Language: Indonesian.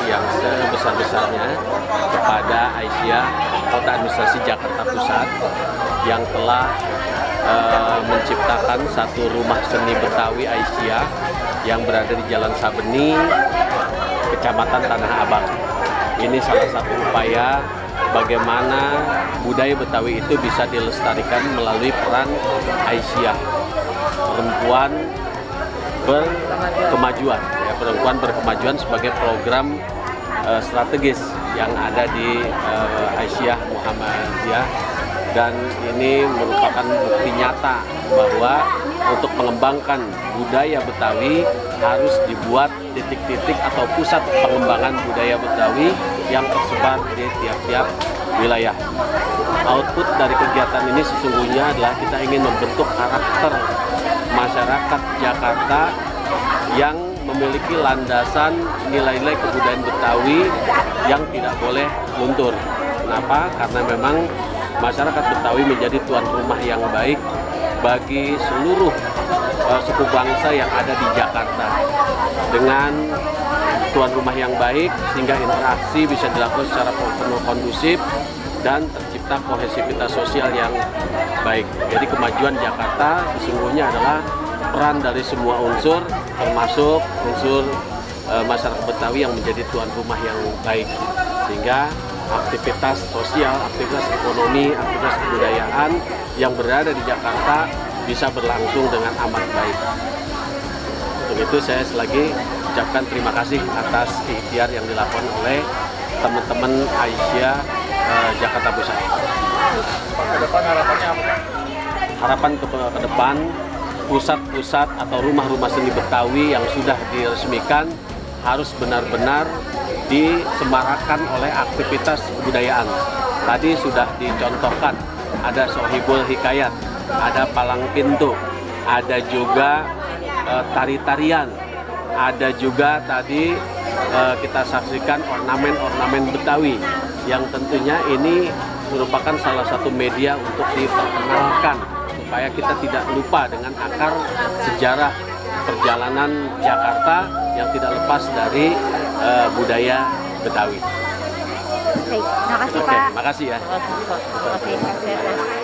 kasih yang sebesar-besarnya kepada Aisyah Kota Administrasi Jakarta Pusat yang telah menciptakan satu rumah seni Betawi Aisyah yang berada di Jalan Sabeni, Kecamatan Tanah Abang. Ini salah satu upaya bagaimana budaya Betawi itu bisa dilestarikan melalui peran Aisyah, perempuan berkemajuan, ya, perempuan berkemajuan sebagai program strategis yang ada di Aisyah Muhammadiyah, dan ini merupakan bukti nyata bahwa untuk mengembangkan budaya Betawi harus dibuat titik-titik atau pusat pengembangan budaya Betawi yang tersebar di tiap-tiap wilayah. Output dari kegiatan ini sesungguhnya adalah kita ingin membentuk karakter masyarakat Jakarta yang memiliki landasan nilai-nilai kebudayaan Betawi yang tidak boleh luntur. Kenapa? Karena memang masyarakat Betawi menjadi tuan rumah yang baik bagi seluruh suku bangsa yang ada di Jakarta. Dengan tuan rumah yang baik, sehingga interaksi bisa dilakukan secara penuh kondusif dan tercipta kohesivitas sosial yang baik. Jadi kemajuan Jakarta sesungguhnya adalah peran dari semua unsur, termasuk unsur masyarakat Betawi yang menjadi tuan rumah yang baik. Sehingga aktivitas sosial, aktivitas ekonomi, aktivitas kebudayaan yang berada di Jakarta bisa berlangsung dengan amat baik. Untuk itu saya selagi ucapkan terima kasih atas ikhtiar yang dilakukan oleh teman-teman Aisyah Jakarta Pusat. Ke depan harapannya apa? Harapan ke depan, pusat-pusat atau rumah-rumah seni Betawi yang sudah diresmikan harus benar-benar disemarakan oleh aktivitas kebudayaan. Tadi sudah dicontohkan, ada Sohibul Hikayat, ada Palang Pintu, ada juga tari-tarian, ada juga tadi kita saksikan ornamen-ornamen Betawi yang tentunya ini merupakan salah satu media untuk diperkenalkan supaya kita tidak lupa dengan akar sejarah perjalanan Jakarta yang tidak lepas dari budaya Betawi. Baik, terima kasih Oke, Pak. makasih ya. Oke,